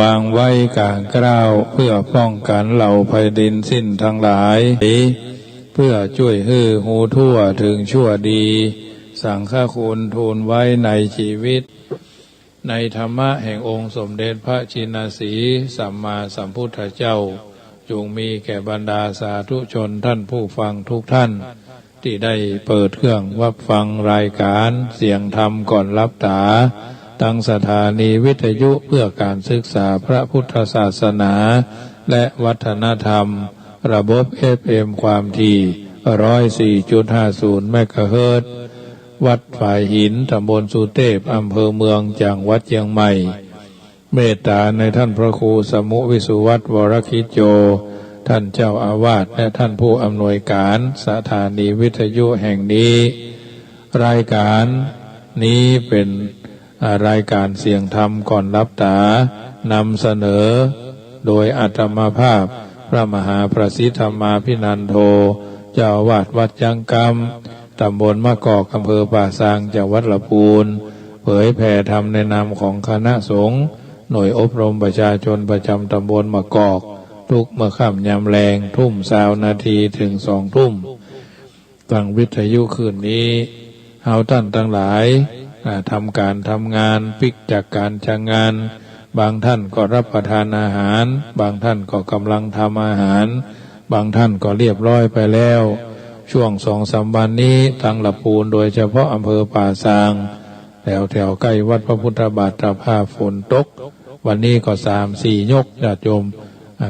วางไว้กลางกล้าวเพื่อป้องกันเหล่าภัยดินสิ้นทั้งหลายเพื่อช่วยให้หูทั่วถึงชั่วดีสังฆคุณทูลไว้ในชีวิตในธรรมะแห่งองค์สมเด็จพระชินสีสัมมาสัมพุทธเจ้าจงมีแก่บรรดาสาธุชนท่านผู้ฟังทุกท่านที่ได้เปิดเครื่องรับฟังรายการเสียงธรรมก่อนรับตาตั้งสถานีวิทยุเพื่อการศึกษาพระพุทธศาสนาและวัฒนธรรมระบบ FM ความถี่ 104.50 เมกะเฮิรตซ์วัดฝ่ายหินตำบลสุเทพอำเภอเมืองจังหวัดเชียงใหม่เมตตาในท่านพระครูสมุวิสุวัตรวรคิโจท่านเจ้าอาวาสและท่านผู้อำนวยการสถานีวิทยุแห่งนี้รายการนี้เป็นรายการเสียงธรรมก่อนรับตานำเสนอโดยอาตมาภาพพระมหาประสิทธธรรมาภินันโทเจ้าอาวาสวัดจังกำตำบลมะกอกอำเภอป่าซางจังหวัดลำพูนเผยแผ่ธรรมในนามของคณะสงฆ์หน่วยอบรมประชาชนประจำตำบลมะกอกทุกเมื่อค่ำยามแลงทุ่ม20 นาทีถึง2 ทุ่มตั้งวิทยุคืนนี้เฮาท่านทั้งหลายทำการทำงานปิกจากการจ้างงานบางท่านก็รับประทานอาหารบางท่านก็กำลังทำอาหารบางท่านก็เรียบร้อยไปแล้วช่วง2-3 วันนี้ทางลำพูนโดยเฉพาะอำเภอป่าซางแถวใกล้วัดพระพุทธบาทภาพฝนตกวันนี้ก็3-4 ยกญาติโยม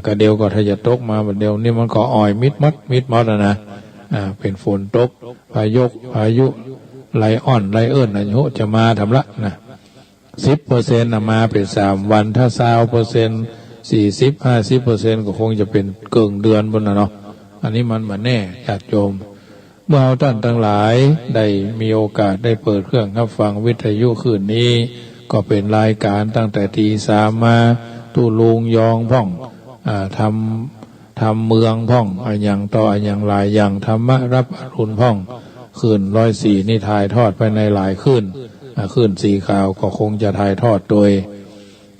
ก็เดียวก็ทะยตกมาบัดเดียวนี่มันก็อ่อยมิดมัดนะเป็นฝนตกพายุไลอ้อนไลเอิ้นอายุจะมาทำละนะ 10% มาเป็น3 วันถ้า20% 40-50% ก็คงจะเป็นเกินเดือนบนน่ะเนาะอันนี้มันมาแน่ญาติโยมเมื่อท่านทั้งหลายได้มีโอกาสได้เปิดเครื่องรับฟังวิทยุคืนนี้ก็เป็นรายการตั้งแต่ตี 3มาตู้ลุงยองพ่องทำเมืองพ่องอย่างต่ออย่างหลายอย่างธรรมะรับอรุณพ่องคืน104นี่ถ่ายทอดไปในหลายคืนสีขาวก็คงจะถ่ายทอดโดย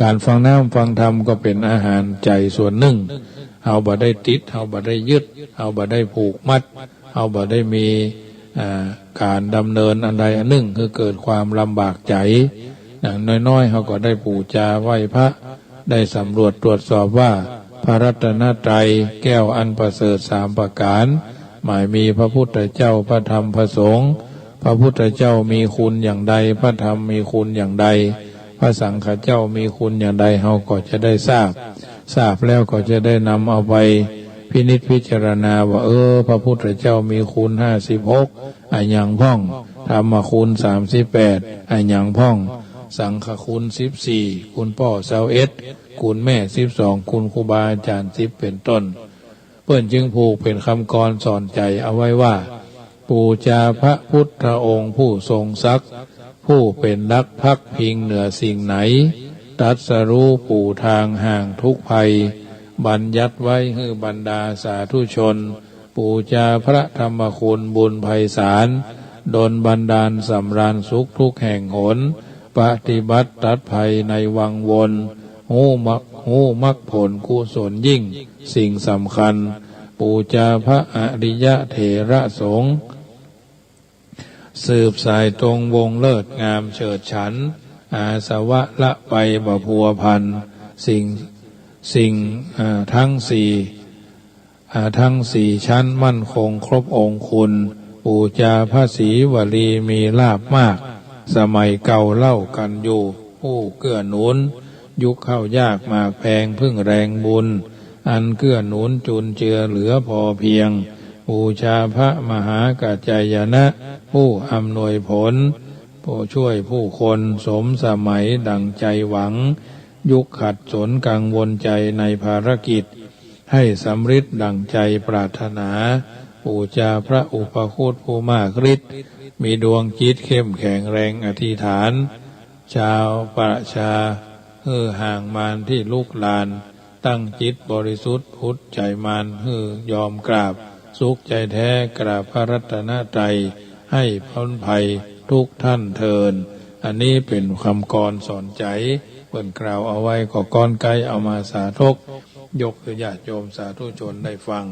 การฟังน้ำฟังธรรมก็เป็นอาหารใจส่วนหนึ่งเอาบ่ได้ติดเอาบ่ได้ยึดเอาบ่ได้ผูกมัดเอาบ่ได้มีการดำเนินอันใดอันหนึ่งคือเกิดความลำบากใจอย่างน้อยๆเขาก็ได้ปูจาไหว้พระได้สำรวจตรวจสอบว่าพระรัตนตรัยแก้วอันประเสริฐ3 ประการหมายมีพระพุทธเจ้าพระธรรมพระสงฆ์พระพุทธเจ้ามีคุณอย่างใดพระธรรมมีคุณอย่างใดพระสังฆเจ้ามีคุณอย่างใดเราก็จะได้ทราบแล้วก็จะได้นำเอาไปพินิจพิจารณาว่าพระพุทธเจ้ามีคุณ56อันยังพ่องธรรมคุณ38อันยังพ่องสังฆคุณ14คุณพ่อ21คุณแม่12คุณครูบาอาจารย์10เป็นต้นเพิ่นจึงผูกเป็นคำกรสอนใจเอาไว้ว่าปูชาพระพุทธองค์ผู้ทรงศักดิ์ผู้เป็นนักพักพิงเหนือสิ่งไหนตรัสรู้ปู่ทางห่างทุกภัยบัญญัติไว้ให้บรรดาสาธุชนปูชาพระธรรมคุณบุญไพศาลดลบันดาลสำราญสุขทุกแห่งหนปฏิบัติตัดภัยในวังวนหูมักผลกุศลยิ่งสิ่งสำคัญปูชาพระอริยะเถระสงฆ์สืบสายตรงวงเลิศงามเฉิดฉันอาสวะละไปบ่พัวพันสิ่งทั้งสี่ชั้นมั่นคงครบองค์คุณปูชาพระศรีวลีมีลาภมากสมัยเก่าเล่ากันอยู่ผู้เกื้อหนุนยุคเข้ายากมากแพงพึ่งแรงบุญอันเกื้อหนุนจุนเจือเหลือพอเพียงบูชาพระมหากัจจายนะผู้อำนวยผลผู้ช่วยผู้คนสมสมัยดังใจหวังยุคขัดสนกังวลใจในภารกิจให้สำเร็จดังใจปรารถนาบูชาพระอุปคุตผู้มากฤทธิ์มีดวงจิตเข้มแข็งแรงอธิษฐานชาวประชาห่างมารที่ลุกลานตั้งจิตบริสุทธิ์พุทธใจมารยอมกราบสุขใจแท้กราบพระรัตนตรัยให้พ้นภัยทุกท่านเทินอันนี้เป็นคำกรสอนใจ เปิ่นกล่าวเอาไว้ก็ก้อนไกลเอามาสาธกยกคือญาติโยมสาธุชนได้ฟัง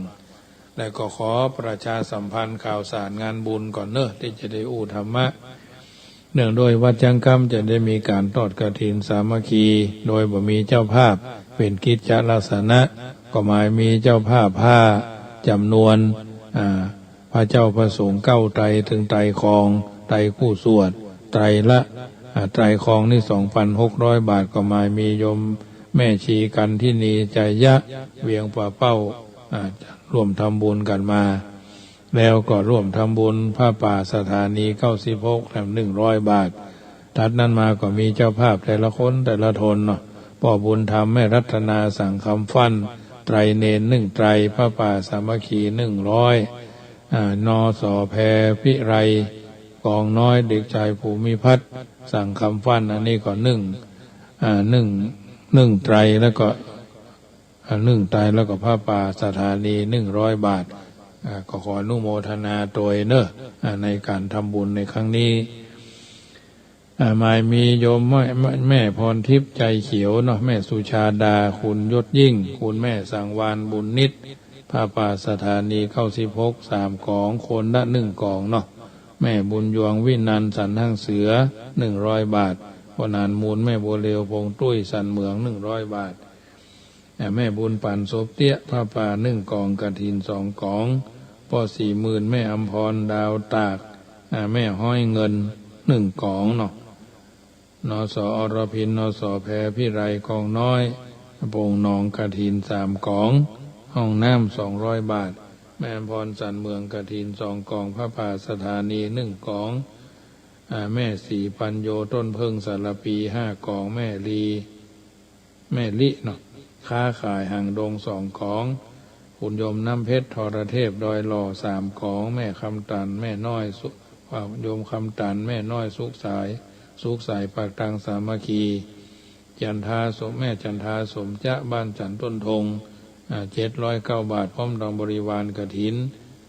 และก็ขอประชาสัมพันธ์ข่าวสารงานบุญก่อนเนอะที่จะได้อู้ธรรมะเนื่องโดยวัดจังกำจะได้มีการทอดกฐินสามัคคีโดยบ่มีเจ้าภาพเป็นกิจลักษณะก็หมายมีเจ้าภาพผ้าจำนวนพระเจ้าพระสงฆ์9ไตรถึงไตรคองไตรคู่สวดไตรละไตรคองนี่ 2,600 บาทก็หมายมีโยมแม่ชีกันที่นีใจยะเวียงป่าเป้าร่วมทำบุญกันมาแล้วก็ร่วมทำบุญผ้าป่าสถานี96แถม100 บาททัดนั้นมาก็มีเจ้าภาพแต่ละคนแต่ละทนเนาะพ่อบุญธรรมแม่รัตนาสั่งคำฟันไตรเนร1ไตรผ้าป่าสามัคคี100นสแพรพิไรกองน้อยเด็กชายภูมิพัฒน์สั่งคำฟันอันนี้ก็1ไตรแล้วก็1ไตรแล้วก็ผ้าป่าสถานี100 บาทก็ขออนุโมทนาโดยเนอะในการทำบุญในครั้งนี้หมายมีโยมแม่พรทิพย์ใจเขียวเนาะแม่สุชาดาคุณยศยิ่งคุณแม่สังวานบุญนิดผ้าป่าสถานี96 3กองคนละ1กองเนาะแม่บุญยวงวินันสันทั้งเสือ100 บาทปนานมูลแม่บัวเร็วพงตุ้ยสันเหมือง100 บาทแม่บุญปั่นศพเตี้ยผ้าป่า1กองกฐิน2กองพ่อ40,000แม่อำพรดาวตากแม่ห้อยเงิน1กองเนาะนสอรพินนสแพรพิไรกองน้อยโป่งหนองกฐิน3กองห้องน้ำ200 บาทแม่อำพรสันเมืองกฐิน2กองผ้าป่าสถานี1กองแม่สีปัญโยต้นเพิ่งสารปี5กองแม่ลิเนาะค้าขายห่างดง2กองคุณโยมน้ำเพชรทรเทพดอยหล่อ3กองแม่คำตันแม่น้อยโยมคำตันแม่น้อยสุขสายปากตังสามัคคีจันทาสมแม่จันทาสมจะบ้านจันต้นธง709 บาทพร้อมดองบริวารกฐิน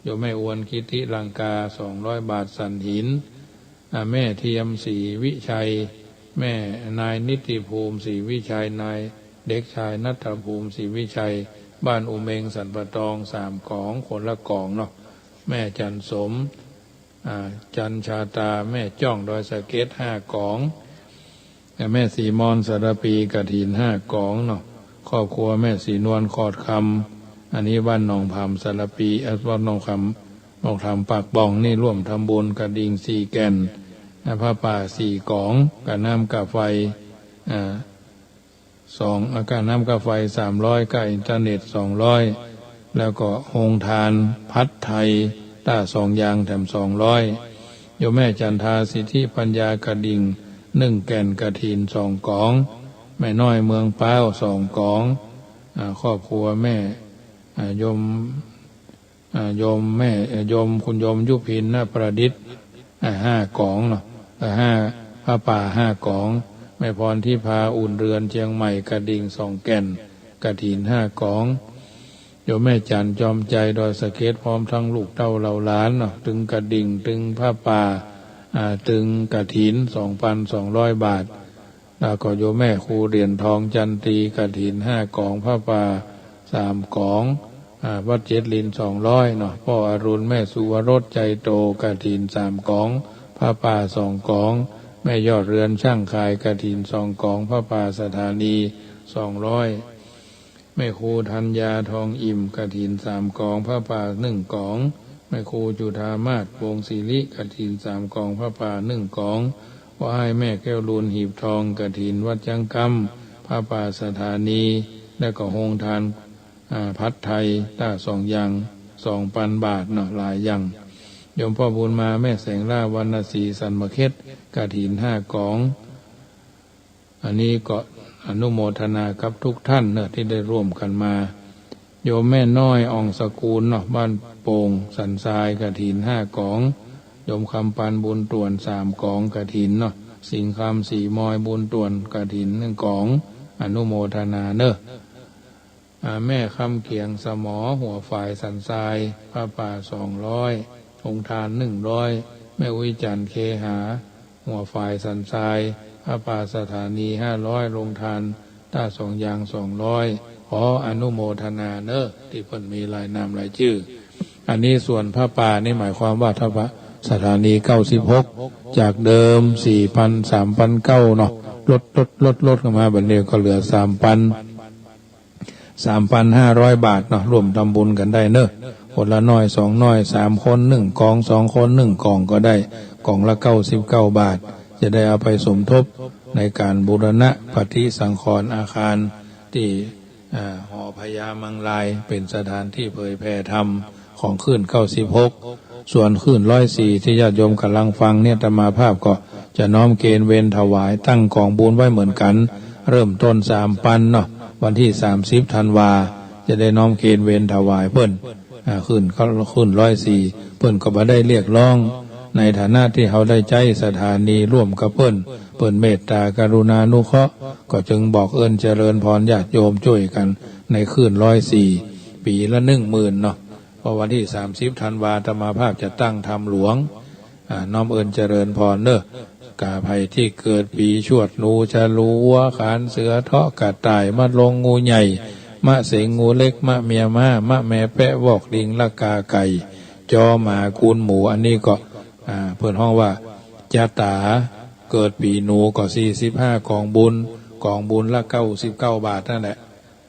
โยมแม่อวนคิติลังกา200 บาทสันหินแม่เทียมศรีวิชัยแม่นายนิติภูมิศรีวิชัยนายเด็กชายณัฐภูมิศรีวิชัยบ้านอุเมงสันปะตอง3กองคนละกองเนาะแม่จันสมจันชาตาแม่จ้องดอยสะเก็ด5กองแม่สีมอนสารปีกฐิน5กองเนาะครอบครัวแม่สีนวลขอดคำอันนี้บ้านหนองผามสารปีบ้านหนองทำปากบ่องนี่ร่วมทำบุญกระดิ่ง4แก่นผ้าป่า4กองกระน้ำกระไฟ2อาการน้ำกาไฟ300กับอินเทอร์เน็ต200แล้วก็โฮงทานพัดไทยต้า2อย่างแถม200โยมแม่จันทาสิทธิปัญญากระดิ่ง1แก่นกฐิน2กองแม่น้อยเมืองเป้า2กองครอบครัวแม่โยมคุณโยมยุพินนะประดิษฐ์5กองเนาะ5ผ้าป่า5กองแม่พรที่พาอุ่นเรือนเชียงใหม่กระดิ่ง2แก่นกฐิน5กองโยมแม่จันจอมใจดอยสะเก็ดพร้อมทั้งลูกเต้าเหล่าหลานเนาะตึงกระดิ่งตึงผ้าป่าตึงกฐิน 2,200 บาทแล้วก็โยมแม่ครูเหรียญทองจันตีกฐิน5กองผ้าป่า3กองวัดเจ็ดลิน200เนาะพ่ออรุณแม่สุวรสใจโตกฐิน3กองผ้าป่า2กองแม่ยอดเรือนช่างขายกฐิน2กองผ้าป่าสถานี200แม่ครูธัญญาทองอิ่มกฐิน3กองผ้าป่า1กองแม่ครูจุฑามาศวงศิริกฐิน3กองผ้าป่า1กองว่าให้แม่แก้วลูนหีบทองกฐินวัดจังกำผ้าป่าสถานีและก็โฮงทานพัดไทยต้า2อย่าง2,000 บาทเนาะหลายอย่างโยมพ่อบุญมาแม่แสงล่าวรรณศรีสันมะเข็ดกฐิน5กองอันนี้ก็อนุโมทนากับทุกท่านเนาะที่ได้ร่วมกันมาโยมแม่น้อยอ่องสกุลเนาะบ้านโป่งสันทรายกฐิน5กองโยมคำปานบุญต่วน3กองกฐินเนาะสิงคำสีมอยบุญต่วนกฐิน1กองอนุโมทนาเนอะแม่คำเกียงสมอหัวฝ่ายสันทรายผ้าป่า200องทาน100แม่วิจันเคหาหัวฝ่ายสันทรายผ้า ผ้าป่าสถานี500ลงทานต้า2อย่าง200ขออนุโมทนาเนอะที่เพิ่นมีรายนามรายชื่ออันนี้ส่วนผ้าป่านี่หมายความว่าถ้าสถานี96จากเดิม 4,000 3,900เนาะลดกันมาบัดนี้ก็เหลือ 3,500 บาทเนาะร่วมทำบุญกันได้เนอะคนละน้อย2น้อย3คน1กอง2คน1กองก็ได้กองละ99 บาทจะได้เอาไปสมทบในการบูรณะปฏิสังขรณ์อาคารที่หอพญามังลายเป็นสถานที่เผยแผ่ธรรมของคลื่น96ส่วนคลื่น104ที่ญาติโยมกำลังฟังเนี่ยอาตมาภาพก็จะน้อมเกณฑ์เวรถวายตั้งกองบุญไว้เหมือนกันเริ่มต้น3,000เนาะวันที่30ธันวาจะได้น้อมเกณฑ์เวรถวายเพิ่นขึ้น104เพิ่นก็บ่ได้เรียกร้องในฐานะที่เขาได้ใจสถานีร่วมกับเพิ่นเมตตากรุณานุเคราะห์ก็จึงบอกเอิ้นเจริญพรญาติโยมช่วยกันในคืน104ปีละ 10,000 เนาะพอวันที่30ธันวาอาตมาภาพจะตั้งธรรมหลวงน้อมเอิ้นเจริญพรเนอะกาภัยที่เกิดปีชวดหนูฉลูวัวขานเสือเทาะกระต่ายมะลงงูใหญ่มะเสงงูเล็กมะเมียม้ามะแม่แปะวอกลิงละกาไก่จอหมากูนหมูอันนี้ก็เพิ่นห้องว่าจะตาเกิดปีหนูก็45กองบุญละ99 บาทนั่นแหละ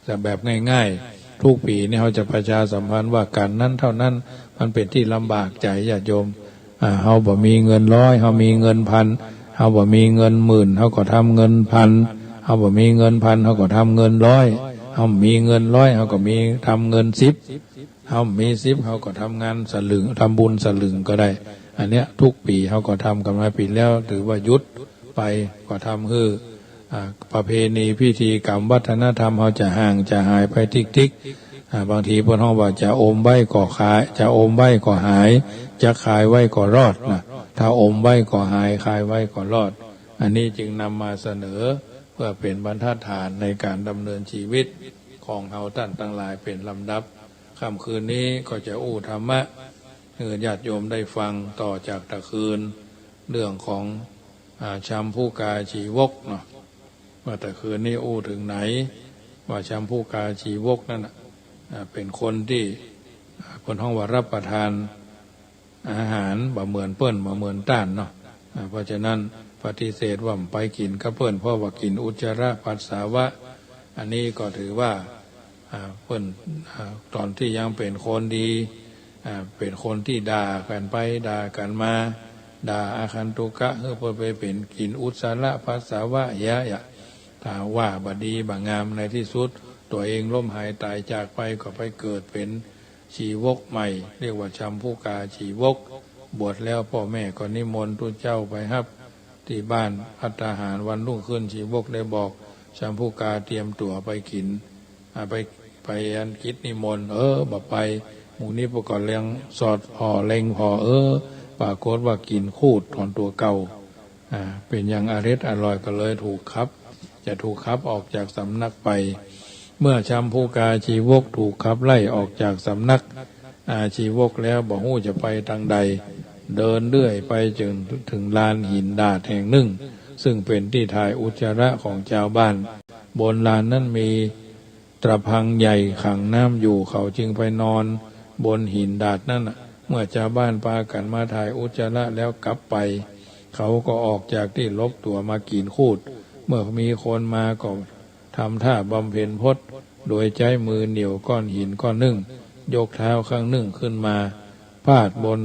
จะแบบง่ายๆทุกปีนี่เขาจะประชาสัมพันธ์ว่าการนั้นเท่านั้นมันเป็นที่ลำบากใจญาติโยมเฮาบ่มีเงิน100เฮามีเงิน1,000เฮาบ่มีเงิน10,000เฮาก็ทำเงิน1,000เฮาบ่มีเงิน1,000เฮาก็ทำเงิน100เฮามีเงิน100เฮาก็มีทำเงิน10เฮามี10เฮาก็ทำงานสลึงทำบุญสลึงก็ได้อันเนี้ยทุกปีเฮาก็ทำกันมาปีแล้วถือว่าหยุดไปก็ทำคือประเพณีพิธีกรรมวัฒนธรรมเฮาจะห่างจะหายไปทิกบางทีเพิ่นฮ้องว่าจะอมไว้ก็ขายจะอมไว้ก็หายจะขายไว้ก็รอดนะถ้าอมไว้ก็หายขายไว้ก็รอดอันนี้จึงนำมาเสนอเพื่อเป็นบรรทัดฐานในการดำเนินชีวิตของเฮาท่านทั้งหลายเป็นลำดับค่ำคืนนี้ก็จะอู้ธรรมะให้ญาติโยมได้ฟังต่อจากตะคืนเรื่องของชัมพูกาชีวกเนาะว่าตะคืนนี้อู้ถึงไหนว่าชัมพูกาชีวกนั่นเป็นคนที่คนห้องว่ารับประทานอาหารบ่เหมือนเปิ้นบ่เหมือนต้านเนาะเพราะฉะนั้นปฏิเสธว่าไปกินกับเปิ้นเพราะว่ากินอุจจาระปัสสาวะอันนี้ก็ถือว่าเปิ้นตอนที่ยังเป็นคนดีเป็นคนที่ด่ากันไปด่ากันมาด่าอาคันตุกะเพื่อไปเป็นกินอุจจาระปัสสาวะถ้าว่าบดีบางามในที่สุดตัวเองล้มหายตายจากไปก็ไปเกิดเป็นชีวกใหม่เรียกว่าชัมพูกาชีวกบวชแล้วพ่อแม่ก็นิมนต์ทุเจ้าไปฮับที่บ้านภัตตาหารวันรุ่งขึ้นชีวกได้บอกชัมพูกาเตรียมตัวไปกินไปอันคิดนิมนต์บ่ไปหมู่นี้ประกอบเลี้ยงสอดพอเล็งพอปรากฏว่ากินคูดถอนตัวเก่าเป็นอย่างอร่อยก็เลยถูกขับออกจากสำนักไปเมื่อชัมพูกาชีวกถูกขับไล่ออกจากสำนักชีวกแล้วบ่ฮู้จะไปทางใดเดินเรื่อยไปจนถึงลานหินดาดแห่งหนึ่งซึ่งเป็นที่ถ่ายอุจจาระของชาวบ้านบนลานนั้นมีตะพังใหญ่ขังน้ำอยู่เขาจึงไปนอนบนหินดาดนั่นเมื่อชาวบ้านพากันมาถ่ายอุจจาระแล้วกลับไปเขาก็ออกจากที่ลบตัวมากินคูดเมื่อมีคนมาก็ทำท่าบำเพ็ญพจน์โดยใช้มือเหนี่ยวก้อนหินก้อนหนึ่งยกเท้าข้างหนึ่งขึ้นมาพาดบน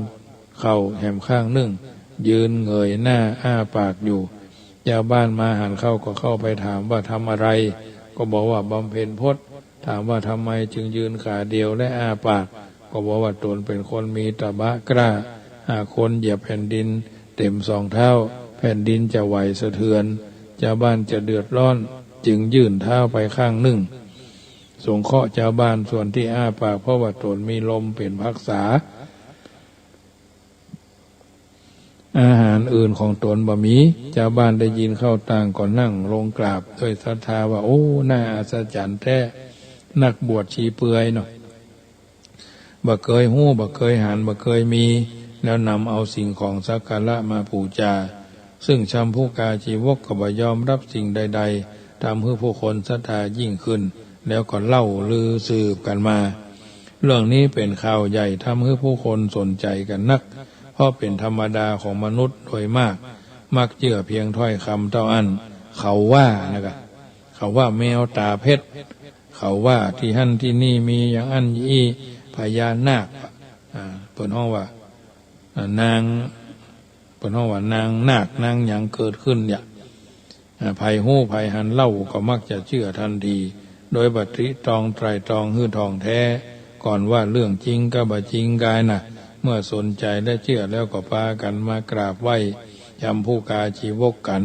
เข่าแหมข้างหนึ่งยืนเงยหน้าอ้าปากอยู่ชาวบ้านมาหันเข้าก็เข้าไปถามว่าทำอะไรก็บอกว่าบำเพ็ญพจน์ถามว่าทำไมจึงยืนขาเดียวและอ้าปากก็บอกว่าตนเป็นคนมีตบะกล้าหากคนเหยียบแผ่นดินเต็มสองเท้าแผ่นดินจะไหวสะเทือนชาวบ้านจะเดือดร้อนจึงยื่นเท้าไปข้างหนึ่งสงเคราะห์ชาวบ้านส่วนที่อ้าปากเพราะว่าตนมีลมเป็นภักษาอาหารอื่นของตนบ่มีชาวบ้านได้ยินเข้าต่างก็นั่งลงกราบด้วยศรัทธาว่าโอ้น่าอัศจรรย์แท้นักบวชชีเปลือยเนาะบ่เคยหู้บ่เคยหันบ่เคยมีแล้วนำเอาสิ่งของสักการะมาบูชา ซึ่งชัมพุกาชีวกก็บ่ยอมรับสิ่งใดๆทำให้ผู้คนศรัทธายิ่งขึ้นแล้วก็เล่าลือสืบกันมาเรื่องนี้เป็นข่าวใหญ่ทำให้ผู้คนสนใจกันนักเพราะเป็นธรรมดาของมนุษย์โดยมากมักเชื่อเพียงถ้อยคำเท่าอันเขาว่านะครับเขาว่าแมวตาเพชรเขาว่าที่หั่นที่นี่มีอย่างอันยี่พญานาคเปิดห้องว่านางเปิดห้องว่านางนาคนางอย่างเกิดขึ้นเนี่ยภัยหู้ภัยหันเล่าก็มักจะเชื่อทันทีโดยบัตริตรองไตรตรองฮื้อทองแท้ก่อนว่าเรื่องจริงก็บ่จริงกายนะเมื่อสนใจและเชื่อแล้วก็พากันมากราบไหว้ชัมพุกาชีวกกัน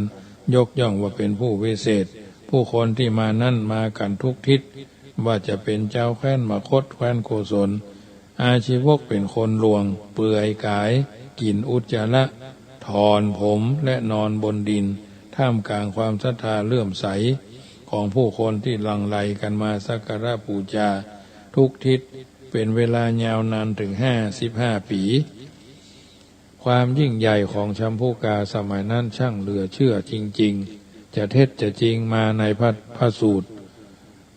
ยกย่องว่าเป็นผู้วิเศษผู้คนที่มานั่นมากันทุกทิศว่าจะเป็นเจ้าแคว้นมคธแคว้นโกศลอาชีวกเป็นคนลวงเปลือยกายกินอุจจาระถอนผมและนอนบนดินท่ามกลางความศรัทธาเลื่อมใสของผู้คนที่หลั่งไหลกันมาสักการะบูชาทุกทิศเป็นเวลายาวนานถึง55 ปีความยิ่งใหญ่ของชัมพุกาสมัยนั้นช่างเหลือเชื่อจริงๆจะเท็จจะจริงมาในพระสูตร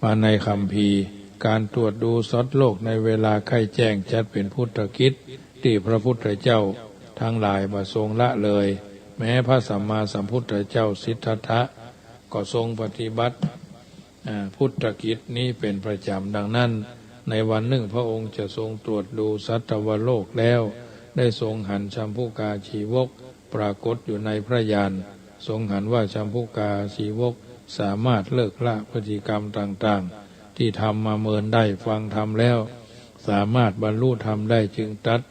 มาในคัมภีร์การตรวจดูสัตว์โลกในเวลาไข้แจ้งจัดเป็นพุทธกิจที่พระพุทธเจ้าทั้งหลายมาทรงละเลยแม้พระสัมมาสัมพุทธเจ้าสิทธัตถะก็ทรงปฏิบัติพุทธกิจนี้เป็นประจำดังนั้นในวันหนึ่งพระองค์จะทรงตรวจดูสัตวโลกแล้วได้ทรงหันชัมพุกาชีวกปรากฏอยู่ในพระญาณทรงหันว่าชัมพุกาชีวกสามารถเลิกละพฤติกรรมต่างๆที่ทำมาเมินได้ฟังธรรมแล้วสามารถบรรลุธรรมได้จึงตรัส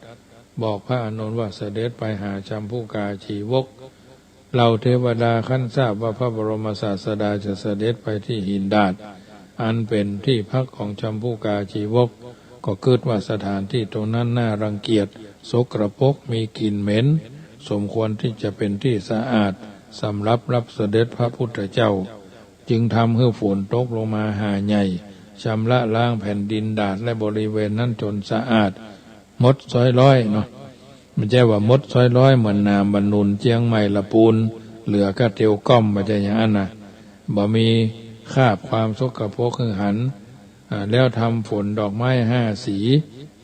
บอกพระอานนท์ว่าเสด็จไปหาชัมพุกาชีวกเราเทวดาขั้นทราบว่าพระบรมศาสดาจะเสด็จไปที่หินดาษอันเป็นที่พักของชัมพุกาชีวกก็เกิดว่าสถานที่ตรงนั้นน่ารังเกียจสกปรกมีกลิ่นเหม็นสมควรที่จะเป็นที่สะอาดสำหรับเสด็จพระพุทธเจ้าจึงทำให้ฝนตกลงมาหาใหญ่ชำระล้างแผ่นดินดาษและบริเวณนั้นจนสะอาดมดซอยร้อยเนาะไม่ใช่ว่ามดซอยร้อยเหมือนนามบรรนุนเจียงใหม่ละปูนเหลือก็เตียวก้อมไม่ใช่อย่างนั้นนะบ่มีคราบความสกปรกคือหันแล้วทำฝนดอกไม้5 สี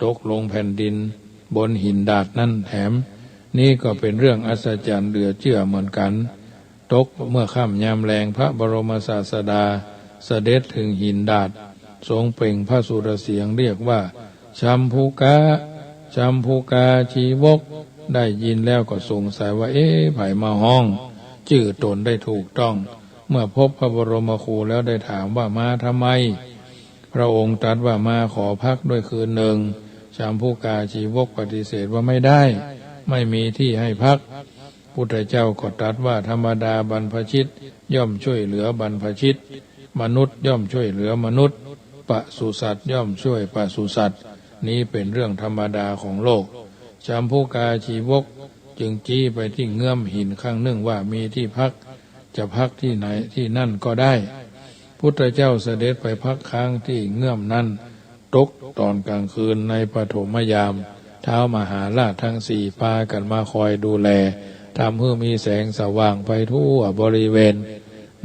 ตกลงแผ่นดินบนหินดาษนั่นแถมนี่ก็เป็นเรื่องอัศจรรย์เหลือเชื่อเหมือนกันตกเมื่อค่ำยามแลงพระบรมศาสดาเสด็จถึงหินดาษทรงเปล่งพระสุรเสียงเรียกว่าชัมพุกาชีวกได้ยินแล้วก็สงสัยว่าไผมาห้องชื่อตนได้ถูกต้องเมื่อพบพระบรมครูแล้วได้ถามว่ามาทำไมพระองค์ตรัสว่ามาขอพักด้วยคืนหนึ่งชัมพุกาชีวกปฏิเสธว่าไม่ได้ไม่มีที่ให้พักพุทธเจ้าก็ตรัสว่าธรรมดาบรรพชิตย่อมช่วยเหลือบรรพชิตมนุษย์ย่อมช่วยเหลือมนุษย์ปศุสัตว์ย่อมช่วยปศุสัตว์นี้เป็นเรื่องธรรมดาของโลกชัมพุกาชีวกจึงจี้ไปที่เงื่อมหินข้างหนึ่งว่ามีที่พักจะพักที่ไหนที่นั่นก็ได้พุทธเจ้าเสด็จไปพักค้างที่เงื่อมนั้นตกตอนกลางคืนในปฐมยามท้าวมหาราชทั้ง4พากันมาคอยดูแลทำให้มีแสงสว่างไปทั่วบริเวณ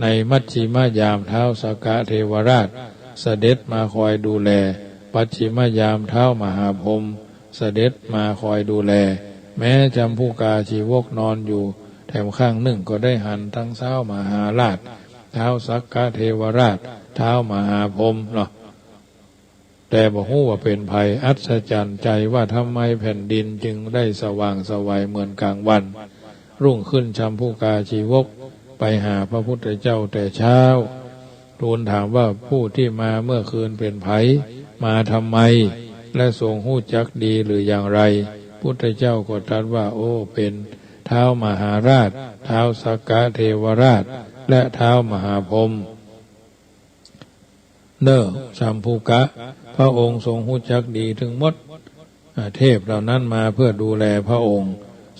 ในมัชชิมยามท้าวสักกะเทวราชเสด็จมาคอยดูแลปัจฉิมยามท้าวมหาพรหมเสด็จมาคอยดูแลแม้ชัมพุกาชีวกนอนอยู่แถมข้างหนึ่งก็ได้หันทั้งท้าวมหาราชท้าวสักกะเทวราชท้าวมหาพรหมเนาะแต่บอกว่าเป็นภัยอัศจรรย์ใจว่าทำไมแผ่นดินจึงได้สว่างสวัยเหมือนกลางวันรุ่งขึ้นชัมพุกาชีวกไปหาพระพุทธเจ้าแต่เช้าทูลถามว่าผู้ที่มาเมื่อคืนเป็นไผมาทำไมและทรงหู้จักดีหรืออย่างไรพุทธเจ้าก็ตรัสว่าโอ้เป็นท้าวมหาราชท้าวสักกะเทวราชและท้าวมหาพรหมชัมพุกะพระองค์ทรงหู้จักดีถึงหมดเทพเหล่านั้นมาเพื่อดูแลพระองค์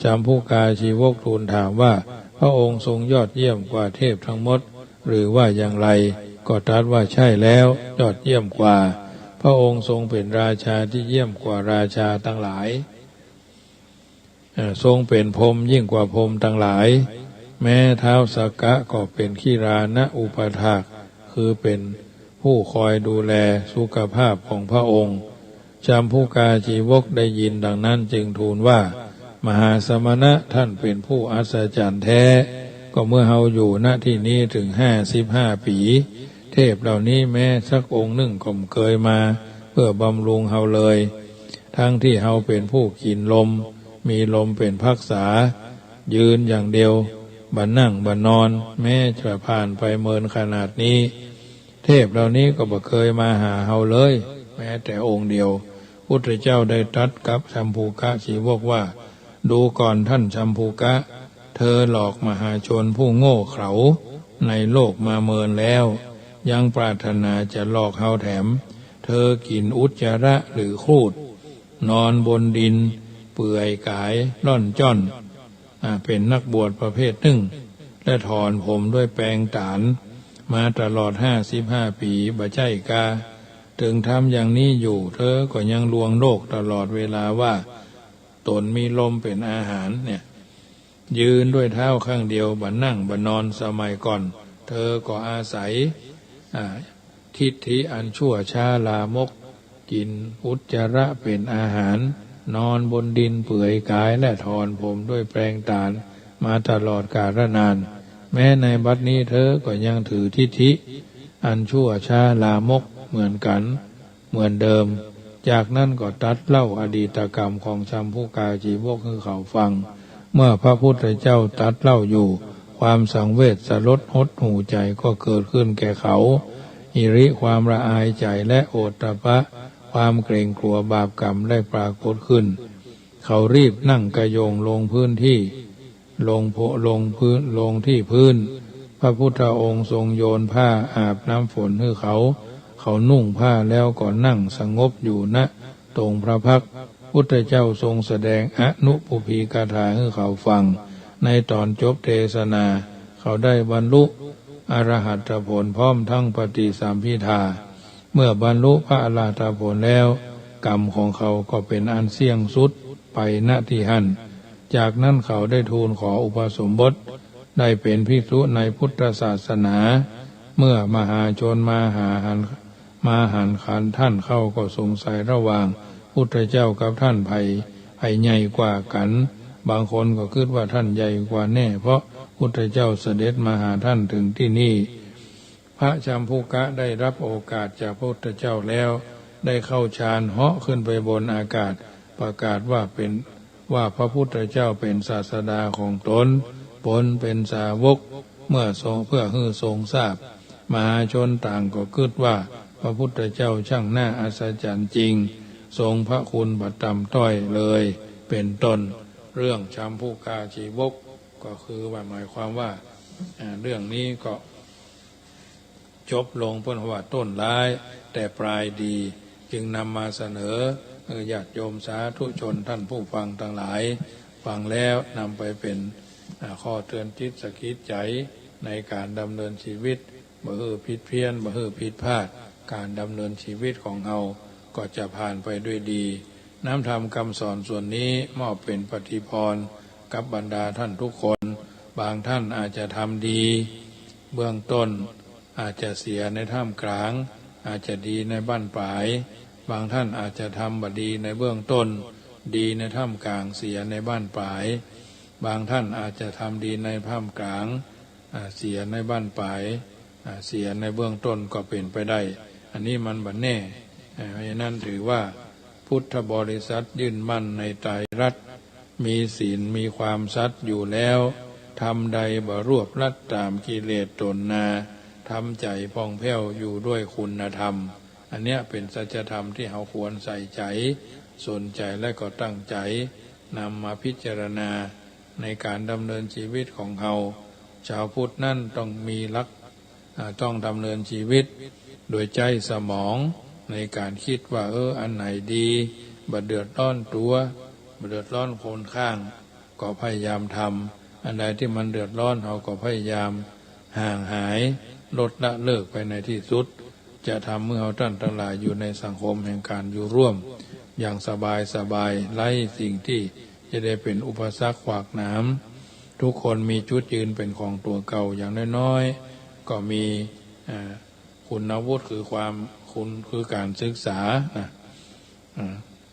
ชัมพุกาชีวกทูลถามว่าพระองค์ทรงยอดเยี่ยมกว่าเทพทั้งหมดหรือว่าอย่างไรก็ตรัสว่าใช่แล้วยอดเยี่ยมกว่าพระองค์ทรงเป็นราชาที่เยี่ยมกว่าราชาทั้งหลายทรงเป็นพรหมยิ่งกว่าพรหมทั้งหลาย แม้ท้าวสักกะก็เป็นขีรานะอุปถากคือเป็นผู้คอยดูแลสุขภาพของพระองค์ชัมพุกาชีวกได้ยินดังนั้นจึงทูลว่ามหาสมณะท่านเป็นผู้อัศจรรย์แท้ก็เมื่อเฮาอยู่ณที่นี้ถึง55 ปีเทพเหล่านี้แม้สักองค์หนึ่งก็ไม่เคยมาเพื่อบำรุงเฮาเลยทั้งที่เฮาเป็นผู้กินลมมีลมเป็นภักษายืนอย่างเดียวบัดนั่งบัดนอนแม้จะผ่านไปเมินขนาดนี้เทพเหล่านี้ก็บ่เคยมาหาเฮาเลยแม้แต่องค์เดียวพุทธเจ้าได้ตรัสกับชัมพูกะชีวกว่าดูก่อนท่านชัมพูกะเธอหลอกมหาชนผู้โง่เขลาในโลกมาเมินแล้วยังปรารถนาจะหลอกเฮาแถมเธอกินอุจจาระหรือครูดนอนบนดินเปื่อยกายร่อนจ้อนเป็นนักบวชประเภทหนึ่งและถอนผมด้วยแปรงตาลมาตลอด55 ปีบ่ใจกาถึงทำอย่างนี้อยู่เธอก็ยังลวงโลกตลอดเวลาว่าตนมีลมเป็นอาหารเนี่ยยืนด้วยเท้าข้างเดียวบัดนั่งบัดนอนสมัยก่อนเธอก็อาศัยทิฏฐิอันชั่วช้าลามกกินอุจจาระเป็นอาหารนอนบนดินเปื่อยกายและถอนผมด้วยแปรงตาลมาตลอดกาลนานแม้ในบัดนี้เธอก็ยังถือทิฏฐิอันชั่วช้าลามกเหมือนกันเหมือนเดิมจากนั้นก็ตัดเล่าอดีตกรรมของชัมพุกาชีวกให้เขาฟังเมื่อพระพุทธเจ้าตัดเล่าอยู่ความสังเวชสลดหดหู่ใจก็เกิดขึ้นแก่เขาหิริความละอายใจและโอตตัปปะความเกรงกลัวบาปกรรมได้ปรากฏขึ้นเขารีบนั่งกระโยงลงพื้นที่ลงที่พื้นพระพุทธองค์ทรงโยนผ้าอาบน้ำฝนให้เขานุ่งผ้าแล้วก็นั่งสงบอยู่ณตรงพระพักตร์พุทธเจ้าทรงแสดงอนุปุพีกถาให้เขาฟังในตอนจบเทศนาเขาได้บรรลุอรหัตผลพร้อมทั้งปฏิสัมภิทาเมื่อบรรลุพระอรหัตผลแล้วกรรมของเขาก็เป็นอันเสี่ยงสุดไปณที่หันจากนั้นเขาได้ทูลขออุปสมบทได้เป็นภิกษุในพุทธศาสนาเมื่อมหาชนมาหันขันท่านเข้าก็สงสัยระหว่างพุทธเจ้ากับท่านไผ่ใหญ่กว่ากันบางคนก็คิดว่าท่านใหญ่กว่าแน่เพราะพุทธเจ้าเสด็จมาหาท่านถึงที่นี่พระชัมพุกะได้รับโอกาสจากพระพุทธเจ้าแล้วได้เข้าฌานเหาะขึ้นไปบนอากาศประกาศว่าพระพุทธเจ้าเป็นศาสดาของตนเป็นสาวกเมื่อทรงเพื่อให้ทรงทราบมหาชนต่างก็คิดว่าพระพุทธเจ้าช่างน่าอัศจรรย์จริงทรงพระคุณบัดต่ำต้อยเลยเป็นต้นเรื่องชัมพุกาชีวกก็คือว่าหมายความว่าเรื่องนี้ก็จบลงเพื่อว่าต้นร้ายแต่ปลายดีจึงนำมาเสนอญาติโยมสาธุชนท่านผู้ฟังทั้งหลายฟังแล้วนำไปเป็นข้อเตือนจิตสะกิดใจในการดำเนินชีวิตบ่ผิดเพี้ยนบ่ผิดพลาดการดำเนินชีวิตของเราก็จะผ่านไปด้วยดีน้ำธรรมคำสอนส่วนนี้มอบเป็นปฏิภรณ์กับบรรดาท่านทุกคนบางท่านอาจจะทำดีเบื้องต้นอาจจะเสียในท่ามกลางอาจจะดีในบ้านปลายบางท่านอาจจะทำบดีในเบื้องต้นดีในท่ามกลางเสียในบ้านปลายบางท่านอาจจะทำดีในท่ามกลางเสียในบ้านปลายเสียในเบื้องต้นก็เป็นไปได้อันนี้มันบัดแน่เพราะฉะนั้นถือว่าพุทธบริษัทยื่นมั่นในไตรรัตน์มีศีลมีความสัตย์อยู่แล้วทำใดบ่รวบลัดตามกิเลสตนนาทำใจผ่องแผ้วอยู่ด้วยคุณธรรมอันเนี้ยเป็นสัจธรรมที่เราควรใส่ใจสนใจและก็ตั้งใจนำมาพิจารณาในการดำเนินชีวิตของเราชาวพุทธนั่นต้องมีต้องดำเนินชีวิตโดยใจสมองในการคิดว่าอันไหนดีบ่เดือดร้อนตัวบ่เดือดร้อนคนข้างก็พยายามทำอันใดที่มันเดือดร้อนเราก็พยายามห่างหายลดละเลิกไปในที่สุดจะทำเมื่อเราท่านทั้งหลายอยู่ในสังคมแห่งการอยู่ร่วมอย่างสบายไร้สิ่งที่จะได้เป็นอุปสรรคขวากหนาม ทุกคนมีจุดยืนเป็นของตัวเก่าอย่างน้อยๆก็มีคุณวุฒิคือความคุณคือการศึกษานะ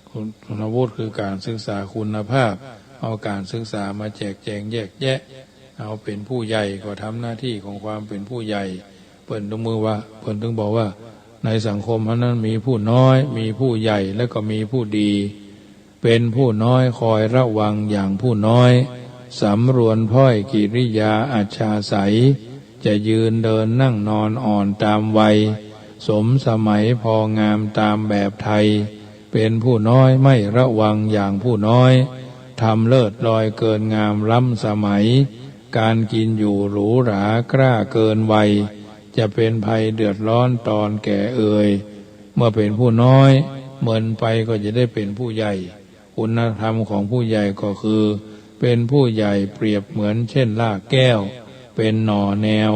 คุณวุฒิคือการศึกษาคุณภาพเอาการศึกษามาแจกแจงแยกแยะเอาเป็นผู้ใหญ่ก็ทำหน้าที่ของความเป็นผู้ใหญ่เปิ่นตรงมือว่าเปิ่นถึงบอกว่าในสังคมนั้นมีผู้น้อยมีผู้ใหญ่และก็มีผู้ดีเป็นผู้น้อยคอยระวังอย่างผู้น้อยสำรวนพ้อยกิริยาอัจฉาใสจะยืนเดินนั่งนอนอ่อนตามวัยสมสมัยพองามตามแบบไทยเป็นผู้น้อยไม่ระวังอย่างผู้น้อยทำเลิศลอยเกินงามล้ำสมัยการกินอยู่หรูหรากล้าเกินวัยจะเป็นภัยเดือดร้อนตอนแก่เอ่ยเมื่อเป็นผู้น้อยเมินไปก็จะได้เป็นผู้ใหญ่คุณธรรมของผู้ใหญ่ก็คือเป็นผู้ใหญ่เปรียบเหมือนเช่นรากแก้วเป็นหน่อแนว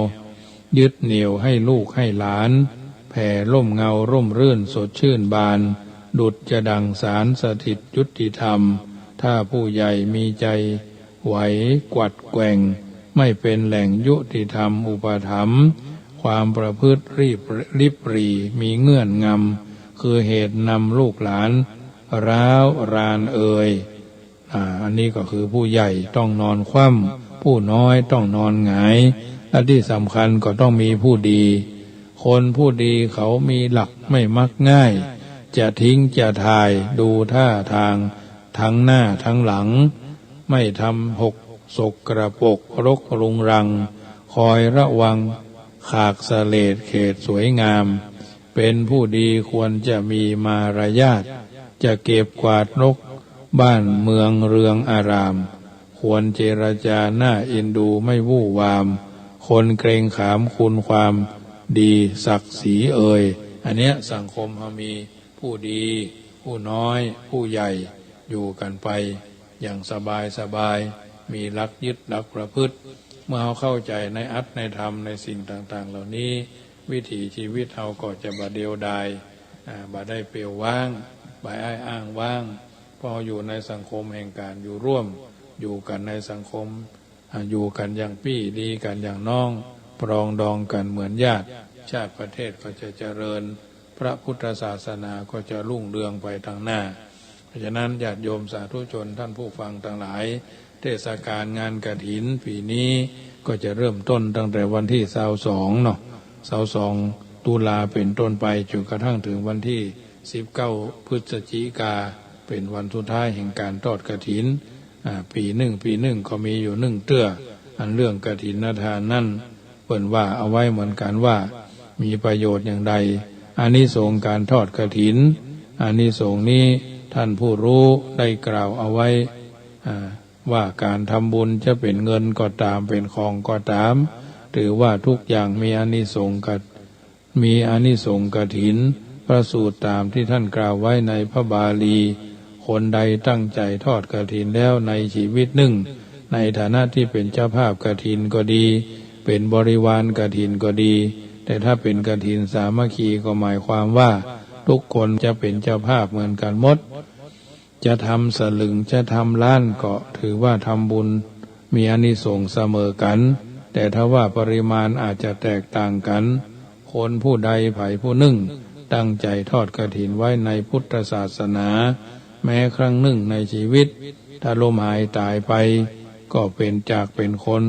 ยึดเหนี่ยวให้ลูกให้หลานแผ่ร่มเงาร่มรื่นสดชื่นบานดุจจะดังสารสถิตยุติธรรมถ้าผู้ใหญ่มีใจไหวกวัดแกว่งไม่เป็นแหล่งยุติธรรมอุปถัมภ์ความประพฤติริบหรี่มีเงื่อนงำคือเหตุนำลูกหลานร้าวรานเอ่ยอันนี้ก็คือผู้ใหญ่ต้องนอนคว่ำผู้น้อยต้องนอนหงายและที่สำคัญก็ต้องมีผู้ดีคนผู้ดีเขามีหลักไม่มักง่ายจะทิ้งจะทายดูท่าทางทั้งหน้าทั้งหลังไม่ทำหกสกระปกรกรุงรังคอยระวังขากเสลดเขตสวยงามเป็นผู้ดีควรจะมีมารยาทจะเก็บกวาดนกบ้านเมืองเรืองอารามควรเจรจาหน้าเอ็นดูไม่วู่วามคนเกรงขามคุณความดีศักดิ์ศรีเอ่ยอันเนี้ยสังคมเขามีผู้ดีผู้น้อยผู้ใหญ่อยู่กันไปอย่างสบายมีหลักยึดหลักประพฤติเมื่อเขาเข้าใจในอัตในธรรมในสิ่งต่างๆเหล่านี้วิถีชีวิตเขาก็จะบ่เดียวดายบ่ได้เปลี่ยวว่างบ่อ้ายอ้างว่างพออยู่ในสังคมแห่งการอยู่ร่วมอยู่กันในสังคมอยู่กันอย่างพี่ดีกันอย่างน้องปรองดองกันเหมือนญาติชาติประเทศก็จะเจริญพระพุทธศาสนาก็จะรุ่งเรืองไปทางหน้าเพราะฉะนั้นญาติโยมสาธุชนท่านผู้ฟังทั้งหลายเทศกาลงานกฐินปีนี้ก็จะเริ่มต้นตั้งแต่วันที่22เนาะ22ตุลาเป็นต้นไปจนกระทั่งถึงวันที่19พฤศจิกาเป็นวันสุดท้ายแห่งการทอดกฐินปีหนึ่งก็มีอยู่1เตื้ออันเรื่องกฐินทานนั่นเปิ่นว่าเอาไว้เหมือนกันว่ามีประโยชน์อย่างใดอานิสงส์การทอดกฐินอานิสงส์นี้ท่านผู้รู้ได้กล่าวเอาไว้ว่าการทำบุญจะเป็นเงินก็ตามเป็นของก็ตามถือว่าทุกอย่างมีอานิสงส์กฐินประสูตรตามที่ท่านกล่าวไว้ในพระบาลีคนใดตั้งใจทอดกฐินแล้วในชีวิตหนึ่งในฐานะที่เป็นเจ้าภาพกฐินก็ดีเป็นบริวารกฐินก็ดีแต่ถ้าเป็นกฐินสามัคคีก็หมายความว่าทุกคนจะเป็นเจ้าภาพเหมือนกันหมดจะทำสลึงจะทำล้านก็ถือว่าทำบุญมีอานิสงส์เสมอกันแต่ถ้าว่าปริมาณอาจจะแตกต่างกันคนผู้ใดไผผู้หนึ่งตั้งใจทอดกฐินไว้ในพุทธศาสนาแม้ครั้งหนึ่งในชีวิตถ้าลมหายตายไปก็เป็นคน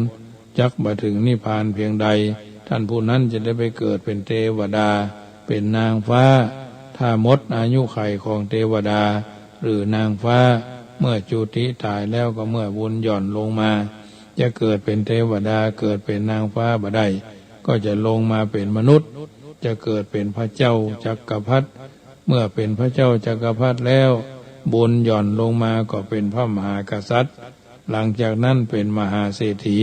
จักมาถึงนิพพานเพียงใดท่านผู้นั้นจะได้ไปเกิดเป็นเทวดาเป็นนางฟ้าถ้าหมดอายุไขของเทวดาหรือนางฟ้าเมื่อจุติตายแล้วก็เมื่อบุญหย่อนลงมาจะเกิดเป็นเทวดาเกิดเป็นนางฟ้าบ่ได้ก็จะลงมาเป็นมนุษย์จะเกิดเป็นพระเจ้าจักรพรรดิเมื่อเป็นพระเจ้าจักรพรรดิแล้วบุญหย่อนลงมาก็เป็นพระมหากษัตริย์หลังจากนั้นเป็นมหาเศรษฐี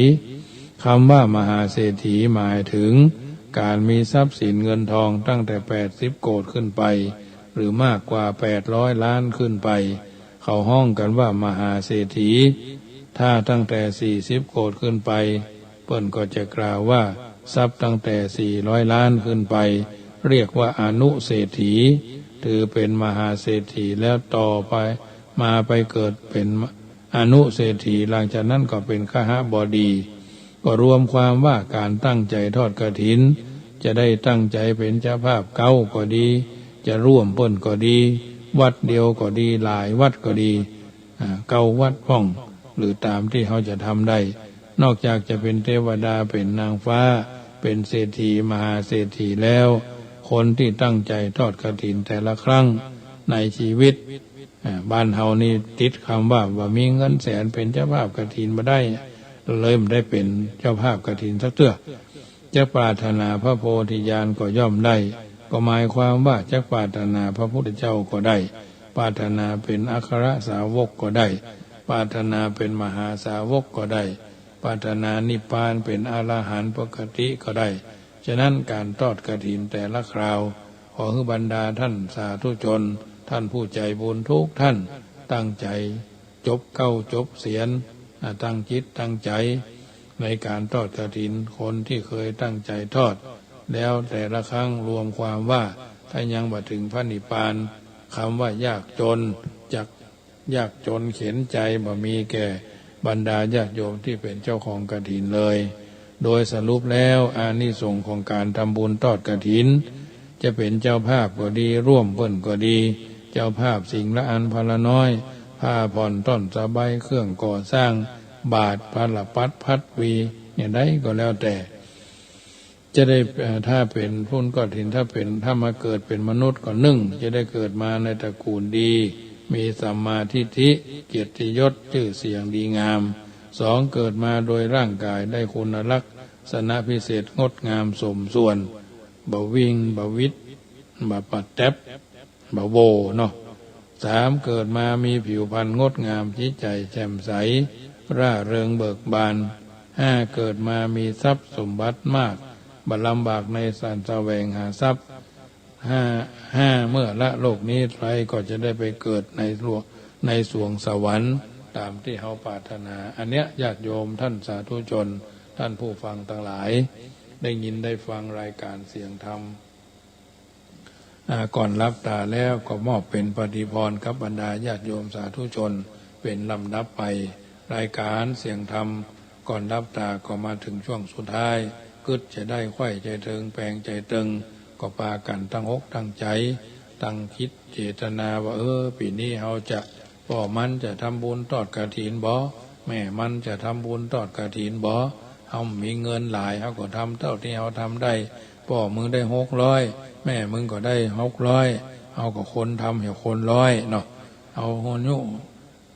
คำว่ามหาเศรษฐีหมายถึงการมีทรัพย์สินเงินทองตั้งแต่80โกฏขึ้นไปหรือมากกว่า800ล้านขึ้นไปเขาห้องกันว่ามหาเศรษฐีถ้าตั้งแต่40โกฏขึ้นไปเปิ้นก็จะกล่าวว่าทรัพย์ตั้งแต่400ล้านขึ้นไปเรียกว่าอนุเศรษฐีถือเป็นมหาเศรษฐีแล้วต่อไปมาไปเกิดเป็น อนุเศรษฐีหลังจากนั้นก็เป็นคหบดีก็รวมความว่าการตั้งใจทอดกฐินจะได้ตั้งใจเป็นเจ้าภาพเก้าก็ดีจะร่วมเปิ้นก็ดีวัดเดียวก็ดีหลายวัดก็ดีเก้าวัดพ้องหรือตามที่เขาจะทำได้นอกจากจะเป็นเทวดาเป็นนางฟ้าเป็นเศรษฐีมหาเศรษฐีแล้วคนที่ตั้งใจทอดกฐินแต่ละครั้งในชีวิตบ้านเฮานี่ติดคำว่ามีเงินแสนเป็นเจ้าภาพกฐินมาได้เลยไม่ได้เป็นเจ้าภาพกฐินสักเตื้อจะปรารถนาพระโพธิญาณก็ย่อมได้ก็หมายความว่าจะปรารถนาพระพุทธเจ้าก็ได้ปรารถนาเป็นอัครสาวกก็ได้ปรารถนาเป็นมหาสาวกก็ได้ปรารถนานิพพานเป็นอรหันต์ปกติก็ได้ฉะนั้นการทอดกฐินแต่ละคราวขอให้บรรดาท่านสาธุชนท่านผู้ใจบุญทุกท่านตั้งใจจบเก้าจบเสียนตั้งจิตตั้งใจในการทอดกฐินคนที่เคยตั้งใจทอดแล้วแต่ละครั้งรวมความว่าถ้ายังบ่ถึงพระนิพพานคำว่ายากจนจากยากจนเข็นใจบ่มีแก่บรรดาญาติโยมที่เป็นเจ้าของกฐินเลยโดยสรุปแล้วอานิสงส์ของการทำบุญทอดกฐินจะเป็นเจ้าภาพก็ดีร่วมเพิ่นก็ดีเจ้าภาพสิ่งละอันพละน้อยผ้าผ่อนต้นสบายเครื่องก่อสร้างบาทพละปัดพัดวีอย่างใดก็แล้วแต่จะได้ถ้าเป็นพุ่นกฐินถ้ามาเกิดเป็นมนุษย์ก็จะได้เกิดมาในตระกูลดีมีสัมมาทิฏฐิเกียรติยศชื่อเสียงดีงาม2เกิดมาโดยร่างกายได้คุณลักษณะพิเศษงดงามสมส่วนบ่วิ่งบ่วิทย์บ่ปัดแทบบ่โวเนาะ3เกิดมามีผิวพรรณงดงามจิตใจแจ่มใสร่าเริงเบิกบาน5เกิดมามีทรัพย์สมบัติมากบ่ลำบากในสารแสวงหาทรัพย์5เมื่อละโลกนี้ไปก็จะได้ไปเกิดในสวงสวรรค์ตามที่เขาปรารถนาอันเนี้ยญาติโยมท่านสาธุชนท่านผู้ฟังทั้งหลายได้ยินได้ฟังรายการเสียงธรรมก่อนรับตาแล้วก็มอบเป็นปฏิพรกับบรรดาญาติโยมสาธุชนเป็นลำดับไปรายการเสียงธรรมก่อนรับตาก็มาถึงช่วงสุดท้ายกึศจะได้ไข้ใจเทิงแปลงใจตึงก็ปากันตั้งอกตั้งใจตั้งคิดเจตนาว่าปีนี้เราจะพ่อมันจะทำบุญทอดกฐินบ่แม่มันจะทำบุญทอดกฐินบ่เฮามีเงินหลายเฮาก็ทำเท่าที่เฮาทำได้พ่อมึงได้600แม่มึงก็ได้600เอาก็คนทำเหี่ยวคน100เนาะเอา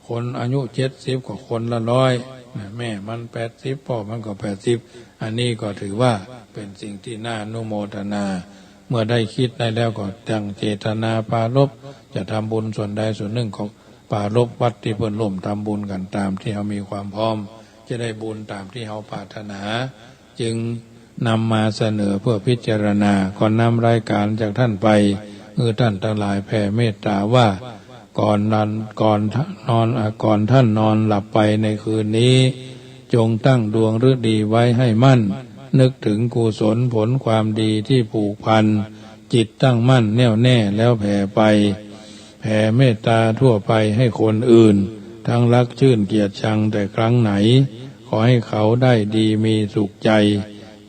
คนอายุ70ก็คนละ100แม่มัน80พ่อมันก็80อันนี้ก็ถือว่าเป็นสิ่งที่น่าอนุโมทนาเมื่อได้คิดได้แล้วก็ตั้งเจตนาปรารภจะทำบุญส่วนใดส่วนหนึ่งของปรารภวัดที่เพิ่นร่วมทำบุญกันตามที่เขามีความพร้อมจะได้บุญตามที่เขาปรารถนาจึงนำมาเสนอเพื่อพิจารณาก่อนนำรายการจากท่านไปท่านทั้งหลายแผ่เมตตาว่าก่อนท่านนอนหลับไปในคืนนี้จงตั้งดวงฤดีไว้ให้มั่นนึกถึงกุศลผลความดีที่ผูกพันจิตตั้งมั่นแน่วแน่แล้วแผ่ไปแผ่เมตตาทั่วไปให้คนอื่นทั้งรักชื่นเกียรติชังแต่ครั้งไหนขอให้เขาได้ดีมีสุขใจ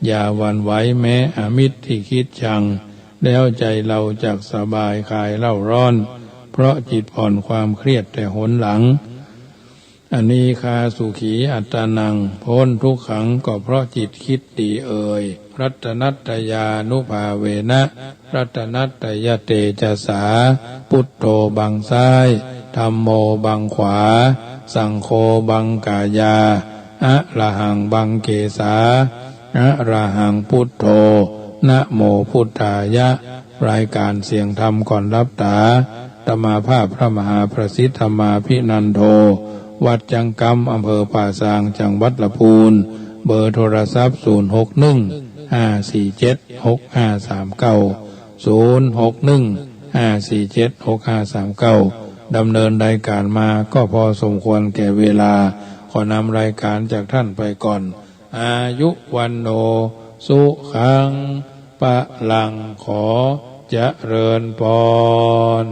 อย่าหวั่นไหวแม้อมิตรที่คิดชังแล้วใจเราจักสบายคลายเล่าร้อนเพราะจิตผ่อนความเครียดแต่หนหลังอนีคาสุขีอัตตานังพ้นทุกขังก็เพราะจิตคิดดีรัตนัตตยานุภาเวนะรัตนัตตยเตจสาพุทโธบังซ้ายธัมโมบังขวาสังโฆบังกายาอะระหังบังเกสาอะระหังพุทโธนะโมพุทธายะรายการเสียงธรรมก่อนรับตาธรรมาภาพพระมหาประสิทธธรรมาภินันโทวัดจังกำอำเภอป่าซางจังหวัดลำพูนเบอร์โทรศัพท์061-547-6539 ดำเนินรายการมาก็พอสมควรแก่เวลาขอนำรายการจากท่านไปก่อนอายุวันโนสุขังปะลังขอเจริญพร